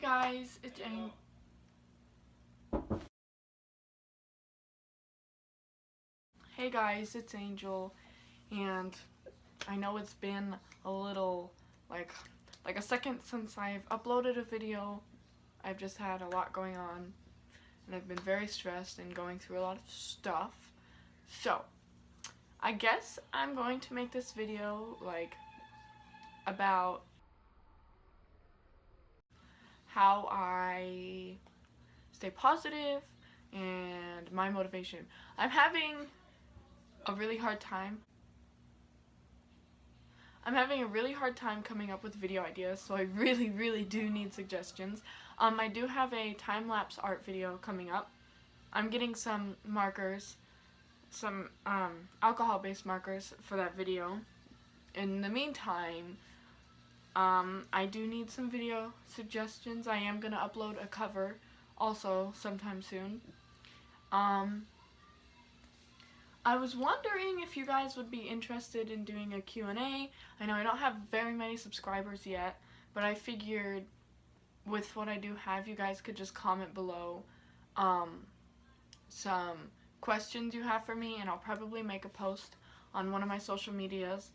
guys, it's Angel. Hey guys, it's Angel, and I know it's been a little like a second since I've uploaded a video. I've just had a lot going on, and I've been very stressed and going through a lot of stuff. So, I guess I'm going to make this video about how I stay positive and my motivation. I'm having a really hard time. Coming up with video ideas, so I really do need suggestions. I do have a time-lapse art video coming up. I'm getting some markers, some alcohol-based markers for that video. In the meantime, I do need some video suggestions. I am going to upload a cover also sometime soon. I was wondering if you guys would be interested in doing a Q&A. I know I don't have very many subscribers yet, but I figured with what I do have, you guys could just comment below some questions you have for me, and I'll probably make a post on one of my social medias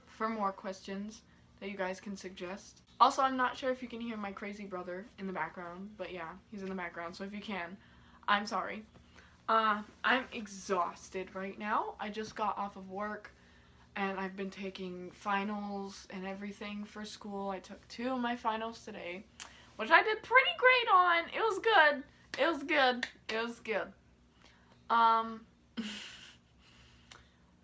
for more questions that you guys can suggest. Also, I'm not sure if you can hear my crazy brother in the background, but yeah, he's in the background, so if you can, I'm sorry. I'm exhausted right now. I just got off of work, and I've been taking finals and everything for school. I took 2 of my finals today, which I did pretty great on. It was good. It was good. It was good. And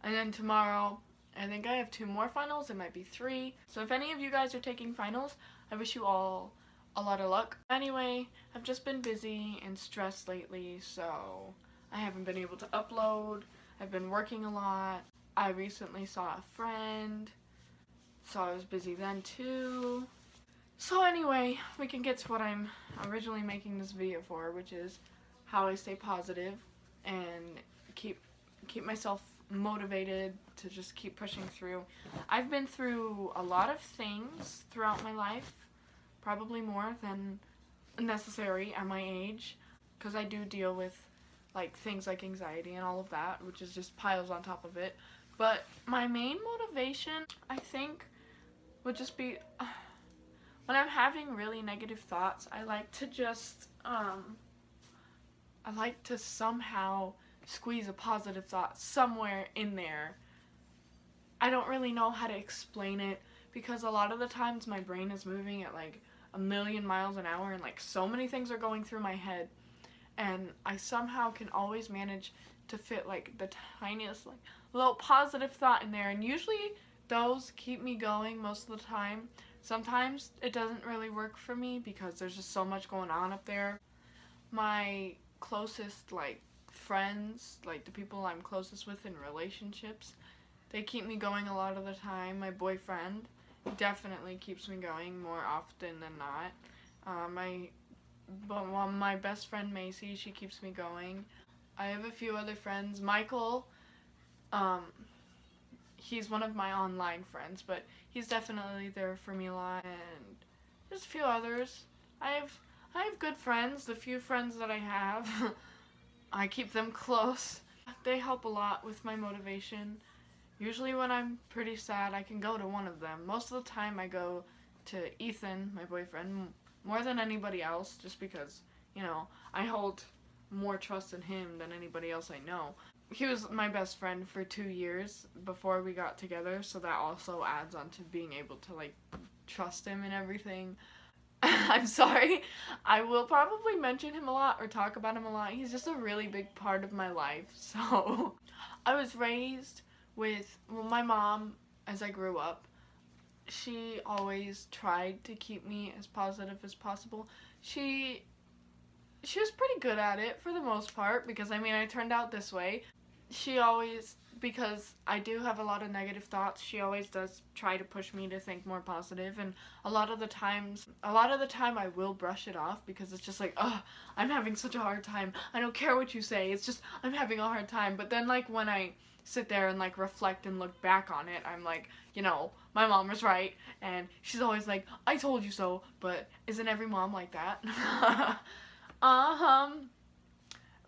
then tomorrow, I think I have 2 more finals. It might be 3. So if any of you guys are taking finals, I wish you all a lot of luck. Anyway, I've just been busy and stressed lately, so I haven't been able to upload. I've been working a lot. I recently saw a friend, so I was busy then too. So anyway, we can get to what I'm originally making this video for, which is how I stay positive and keep myself motivated to just keep pushing through. I've been through a lot of things throughout my life, probably more than necessary at my age, because I do deal with things like anxiety and all of that, which is just piles on top of it. But my main motivation, I think, would just be when I'm having really negative thoughts, I like to just somehow squeeze a positive thought somewhere in there. I don't really know how to explain it, because a lot of the times my brain is moving at a million miles an hour, and so many things are going through my head, and I somehow can always manage to fit the tiniest little positive thought in there, and usually those keep me going most of the time. Sometimes it doesn't really work for me because there's just so much going on up there. My closest friends, the people I'm closest with in relationships, they keep me going a lot of the time. My boyfriend definitely keeps me going more often than not. My best friend Macy, she keeps me going. I have a few other friends. Michael, he's one of my online friends, but he's definitely there for me a lot, and there's a few others. I have good friends. The few friends that I have, I keep them close. They help a lot with my motivation. Usually when I'm pretty sad, I can go to one of them. Most of the time I go to Ethan, my boyfriend, more than anybody else, just because, I hold more trust in him than anybody else I know. He was my best friend for 2 years before we got together, so that also adds on to being able to trust him and everything. I'm sorry. I will probably mention him a lot or talk about him a lot. He's just a really big part of my life. So I was raised with my mom as I grew up. She always tried to keep me as positive as possible. She was pretty good at it for the most part, because I turned out this way. She always, because I do have a lot of negative thoughts, she always does try to push me to think more positive, and a lot of the time I will brush it off, because it's just I'm having such a hard time. I don't care what you say, it's just I'm having a hard time. But then when I sit there and reflect and look back on it, I'm my mom was right, and she's always like, I told you so, but isn't every mom like that? um,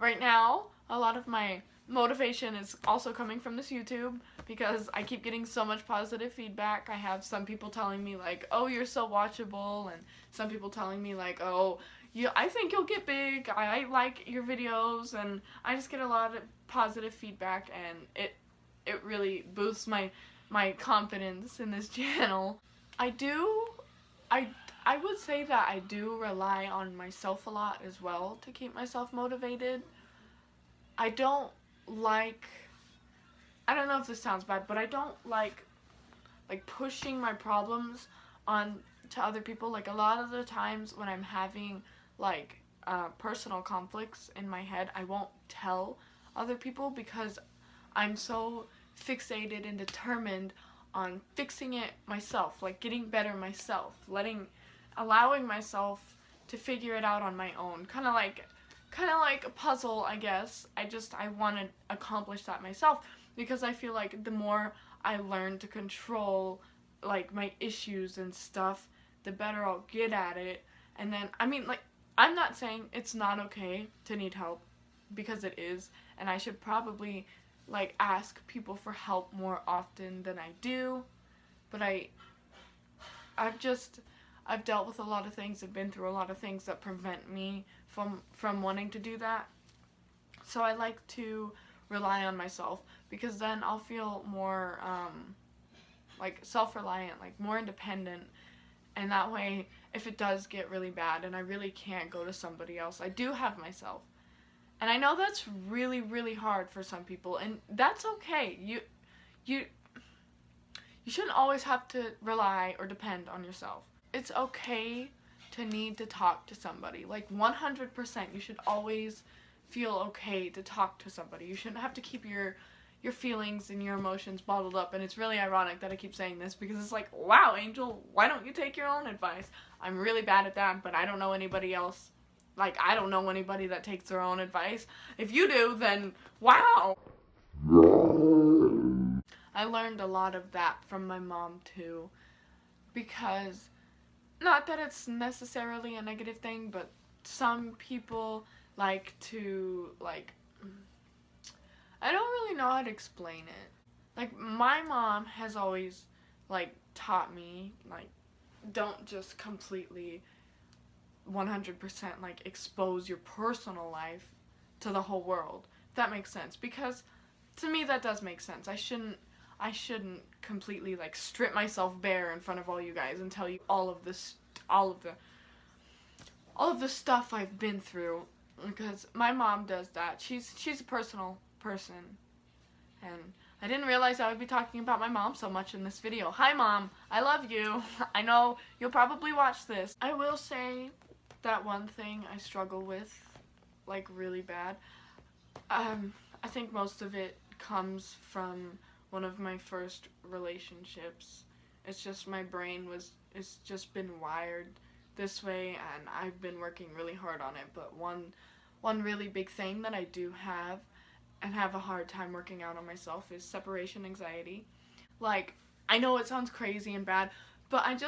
right now, a lot of my motivation is also coming from this YouTube because I keep getting so much positive feedback. I have some people telling me like, oh, you're so watchable, and some people telling me like, oh, I think you'll get big. I like your videos, and I just get a lot of positive feedback, and it really boosts my confidence in this channel. I do, I I would say that I do rely on myself a lot as well to keep myself motivated. I don't like, I don't know if this sounds bad, but I don't like pushing my problems on to other people. Like a lot of the times when I'm having like personal conflicts in my head, I won't tell other people because I'm so fixated and determined on fixing it myself, like getting better myself, allowing myself to figure it out on my own. Kind of like a puzzle, I guess. I want to accomplish that myself because I feel like the more I learn to control like my issues and stuff, the better I'll get at it. And then I mean, like, I'm not saying it's not okay to need help, because it is, and I should probably like ask people for help more often than I do. But I've just I've dealt with a lot of things and been through a lot of things that prevent me from wanting to do that. So I like to rely on myself because then I'll feel more like self-reliant, like more independent, and that way if it does get really bad and I really can't go to somebody else, I do have myself. And I know that's really, really hard for some people, and that's okay. You shouldn't always have to rely or depend on yourself. It's okay to need to talk to somebody. Like 100%, you should always feel okay to talk to somebody. You shouldn't have to keep your feelings and your emotions bottled up. And it's really ironic that I keep saying this because it's like, wow, Angel, why don't you take your own advice? I'm really bad at that, but I don't know anybody else. Like, I don't know anybody that takes their own advice. If you do, then wow. I learned a lot of that from my mom too, because not that it's necessarily a negative thing, but some people like to, like, I don't really know how to explain it. Like, my mom has always, like, taught me, like, don't just completely 100% like expose your personal life to the whole world. If that makes sense, because to me that does make sense. I shouldn't completely like strip myself bare in front of all you guys and tell you all of the stuff I've been through, because my mom does that. She's a personal person, and I didn't realize I would be talking about my mom so much in this video. Hi Mom, I love you. I know you'll probably watch this. I will say that one thing I struggle with, like, really bad, I think most of it comes from one of my first relationships. It's just my brain it's just been wired this way, and I've been working really hard on it. But one really big thing that I do have and have a hard time working out on myself is separation anxiety. Like, I know it sounds crazy and bad, but I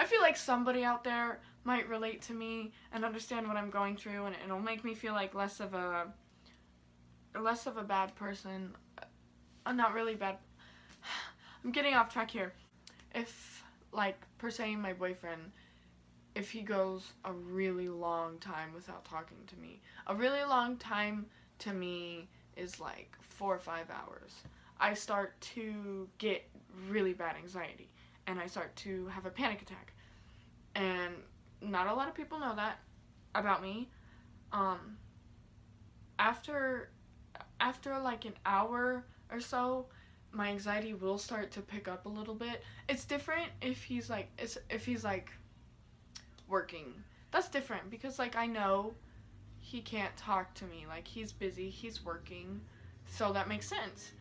feel like somebody out there might relate to me and understand what I'm going through, and it'll make me feel like less of a bad person. Not really bad. I'm getting off track here. If, like, per se, my boyfriend, if he goes a really long time without talking to me, a really long time to me is like 4 or 5 hours, I start to get really bad anxiety, and I start to have a panic attack. And not a lot of people know that about me. After like an hour or so, my anxiety will start to pick up a little bit. It's different if he's like working. That's different because, like, I know he can't talk to me. Like, he's busy, he's working, so that makes sense.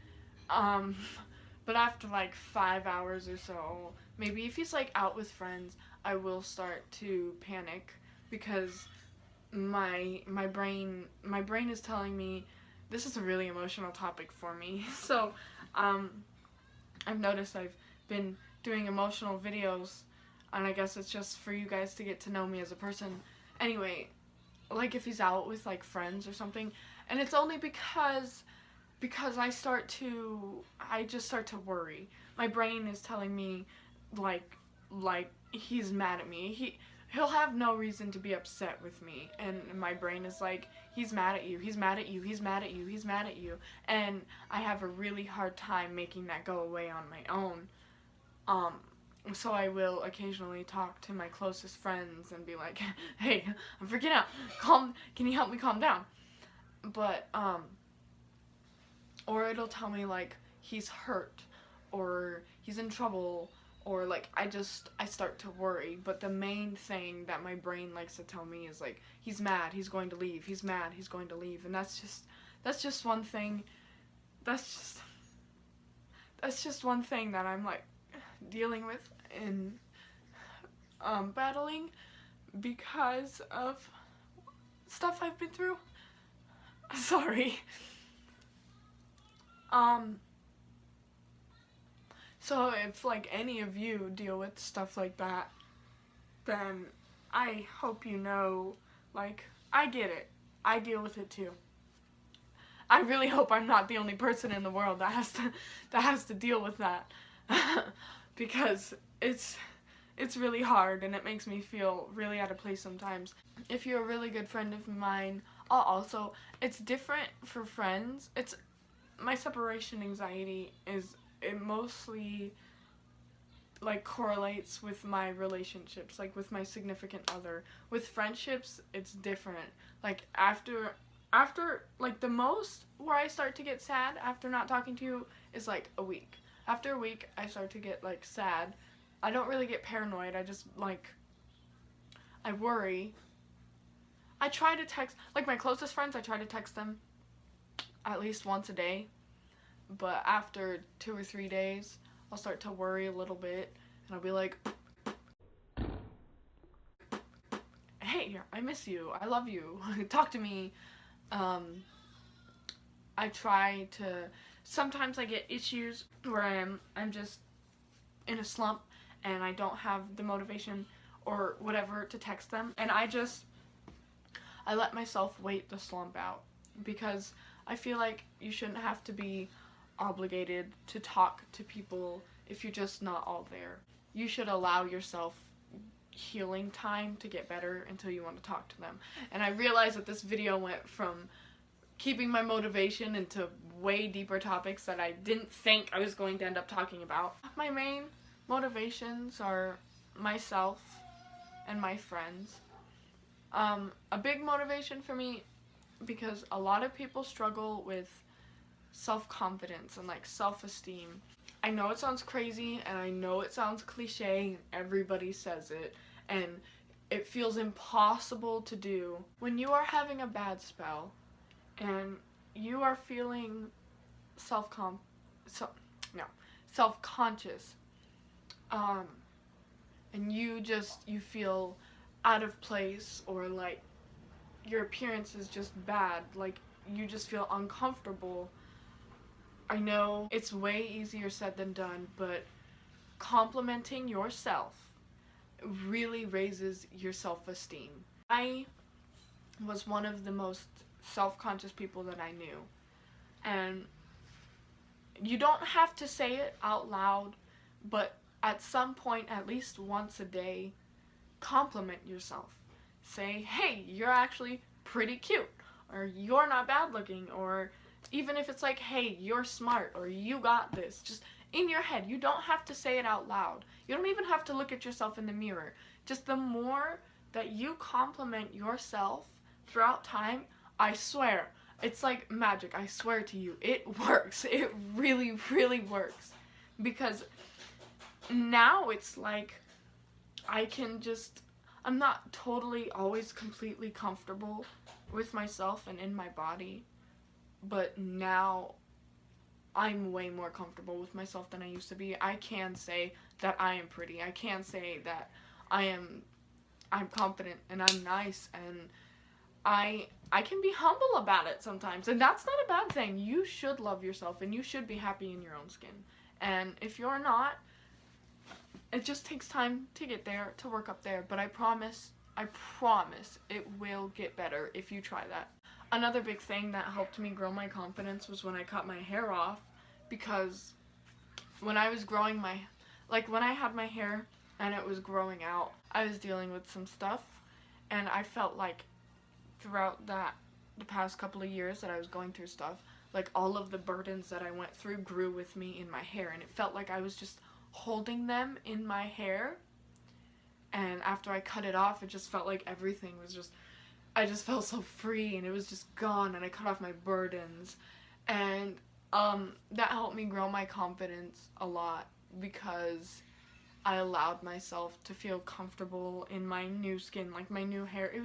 But after like 5 hours or so, maybe if he's like out with friends, I will start to panic because my brain is telling me this is a really emotional topic for me. So I've noticed I've been doing emotional videos, and I guess it's just for you guys to get to know me as a person. Anyway, like if he's out with like friends or something, and it's only because I just start to worry. My brain is telling me like he's mad at me. He'll have no reason to be upset with me, and my brain is like, he's mad at you, he's mad at you, he's mad at you, he's mad at you, and I have a really hard time making that go away on my own. So I will occasionally talk to my closest friends and be like, hey, I'm freaking out, can you help me calm down? But or it'll tell me like he's hurt or he's in trouble, or like I start to worry. But the main thing that my brain likes to tell me is like, he's mad, he's going to leave, he's mad, he's going to leave. And that's just one thing, that's just one thing that I'm like dealing with and battling because of stuff I've been through. Sorry. So if like any of you deal with stuff like that, then I hope you know, like, I get it. I deal with it too. I really hope I'm not the only person in the world that has to deal with that. Because it's really hard, and it makes me feel really out of place sometimes. If you're a really good friend of mine, it's different for friends. My separation anxiety it mostly like correlates with my relationships, like with my significant other. With friendships, it's different. Like after like the most where I start to get sad after not talking to you is like a week. After a week, I start to get like sad. I don't really get paranoid. I just like, I worry. I try to text, like my closest friends, I try to text them at least once a day. But after 2 or 3 days, I'll start to worry a little bit, and I'll be like, hey, I miss you, I love you, talk to me. I try to, sometimes I get issues where I'm just in a slump, and I don't have the motivation or whatever to text them, and I let myself wait the slump out, because I feel like you shouldn't have to be obligated to talk to people if you're just not all there. You should allow yourself healing time to get better until you want to talk to them. And I realized that this video went from keeping my motivation into way deeper topics that I didn't think I was going to end up talking about. My main motivations are myself and my friends. A big motivation for me, because a lot of people struggle with self-confidence and like self-esteem. I know it sounds crazy, and I know it sounds cliche, everybody says it, and it feels impossible to do. When you are having a bad spell and you are feeling self-conscious, and you feel out of place, or like your appearance is just bad, like you just feel uncomfortable. I know it's way easier said than done, but complimenting yourself really raises your self-esteem. I was one of the most self-conscious people that I knew, and you don't have to say it out loud, but at some point, at least once a day, compliment yourself. Say, hey, you're actually pretty cute, or you're not bad looking, or even if it's like, hey, you're smart, or you got this, just in your head. You don't have to say it out loud. You don't even have to look at yourself in the mirror. Just the more that you compliment yourself throughout time, I swear, it's like magic. I swear to you, it works. It really, really works. Because now it's like, I'm not totally always completely comfortable with myself and in my body, but now I'm way more comfortable with myself than I used to be. I can say that I am pretty. I can say that I'm confident and I'm nice, and I can be humble about it sometimes, and that's not a bad thing. You should love yourself, and you should be happy in your own skin. And if you're not, it just takes time to get there, to work up there, but I promise it will get better if you try that. Another big thing that helped me grow my confidence was when I cut my hair off, because when I was growing when I had my hair and it was growing out, I was dealing with some stuff, and I felt like throughout the past couple of years that I was going through stuff, like all of the burdens that I went through grew with me in my hair, and it felt like I was just holding them in my hair. And after I cut it off, it just felt like everything was just, I just felt so free, and it was just gone, and I cut off my burdens. And that helped me grow my confidence a lot, because I allowed myself to feel comfortable in my new skin, like my new hair. It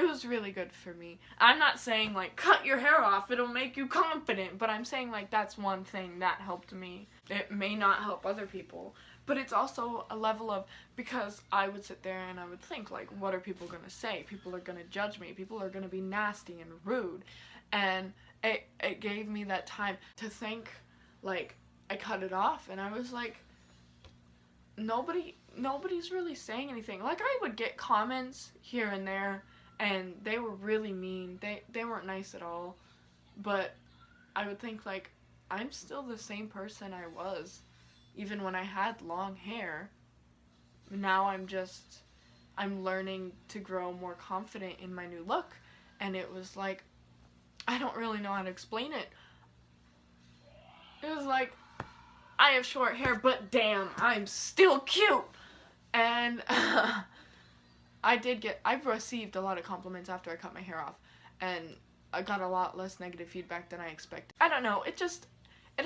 was really good for me. I'm not saying like cut your hair off, it'll make you confident, but I'm saying like that's one thing that helped me. It may not help other people, but it's also a level of, because I would sit there and I would think like, what are people gonna say? People are gonna judge me. People are gonna be nasty and rude. And it gave me that time to think. Like, I cut it off and I was like, nobody's really saying anything. Like, I would get comments here and there, and they were really mean. They weren't nice at all. But I would think like, I'm still the same person I was even when I had long hair. Now I'm learning to grow more confident in my new look. And it was like, I don't really know how to explain it. It was like, I have short hair, but damn, I'm still cute. And I've received a lot of compliments after I cut my hair off, and I got a lot less negative feedback than I expected. I don't know, it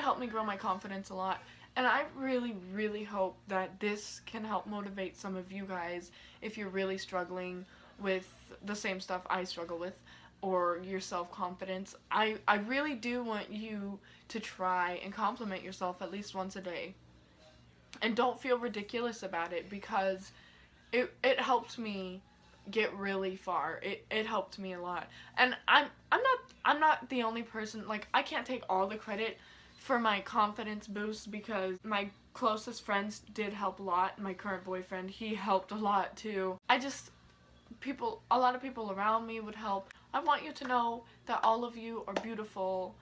helped me grow my confidence a lot, and I really, really hope that this can help motivate some of you guys if you're really struggling with the same stuff I struggle with, or your self-confidence. I really do want you to try and compliment yourself at least once a day. And don't feel ridiculous about it, because it helped me get really far. It helped me a lot. And I'm not the only person. Like, I can't take all the credit for my confidence boost, because my closest friends did help a lot. My current boyfriend, he helped a lot too. A lot of people around me would help. I want you to know that all of you are beautiful,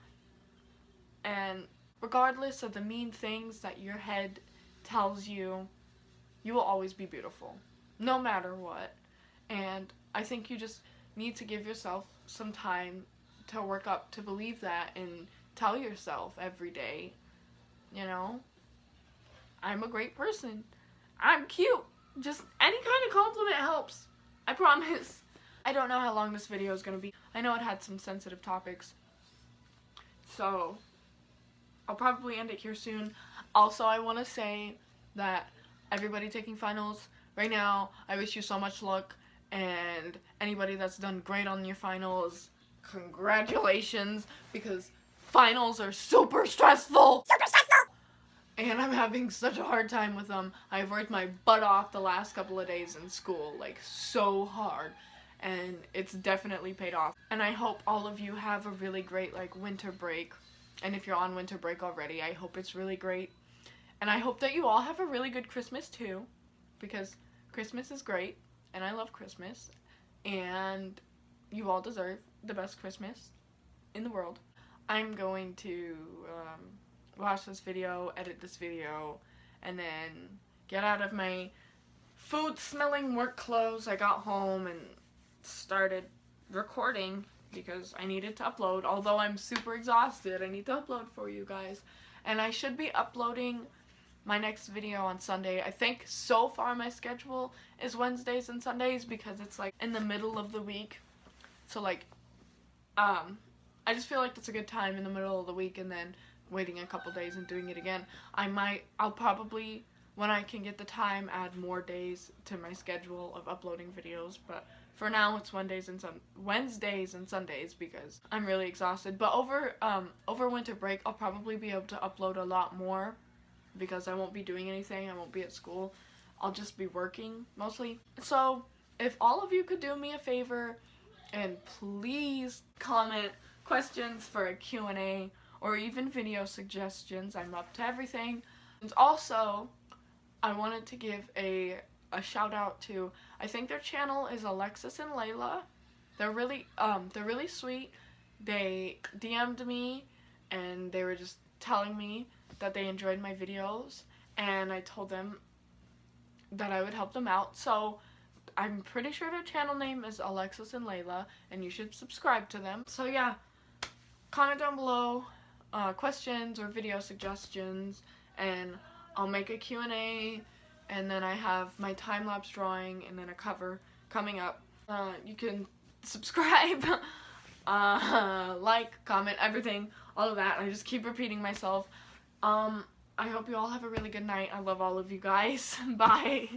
and regardless of the mean things that your head tells you, you will always be beautiful, no matter what. And I think you just need to give yourself some time to work up to believe that, and tell yourself every day, you know, I'm a great person, I'm cute. Just any kind of compliment helps, I promise. I don't know how long this video is going to be. I know it had some sensitive topics, so I'll probably end it here soon. Also, I want to say that everybody taking finals right now, I wish you so much luck, and anybody that's done great on your finals, congratulations, because finals are super stressful! And I'm having such a hard time with them. I've worked my butt off the last couple of days in school, like so hard, and it's definitely paid off. And I hope all of you have a really great like winter break, and if you're on winter break already, I hope it's really great. And I hope that you all have a really good Christmas too, because Christmas is great, and I love Christmas, and you all deserve the best Christmas in the world. I'm going to watch this video, edit this video, and then get out of my food-smelling work clothes. I got home and started recording because I needed to upload. Although I'm super exhausted, I need to upload for you guys. And I should be uploading my next video on Sunday. I think so far my schedule is Wednesdays and Sundays, because it's like in the middle of the week. So like, I just feel like that's a good time in the middle of the week, and then waiting a couple days and doing it again. I'll probably, when I can get the time, add more days to my schedule of uploading videos, but for now it's Wednesdays and Sundays, because I'm really exhausted. But over winter break, I'll probably be able to upload a lot more, because I won't be doing anything. I won't be at school. I'll just be working mostly. So if all of you could do me a favor and please comment questions for a Q&A, or even video suggestions, I'm up to everything. And also, I wanted to give a shout out to, I think their channel is Alexis and Layla. They're really sweet. They DM'd me and they were just telling me that they enjoyed my videos, and I told them that I would help them out. So I'm pretty sure their channel name is Alexis and Layla, and you should subscribe to them. So yeah, comment down below questions or video suggestions, and I'll make a Q&A, and then I have my time-lapse drawing and then a cover coming up. You can subscribe, like, comment, everything, all of that. I just keep repeating myself. I hope you all have a really good night. I love all of you guys. Bye.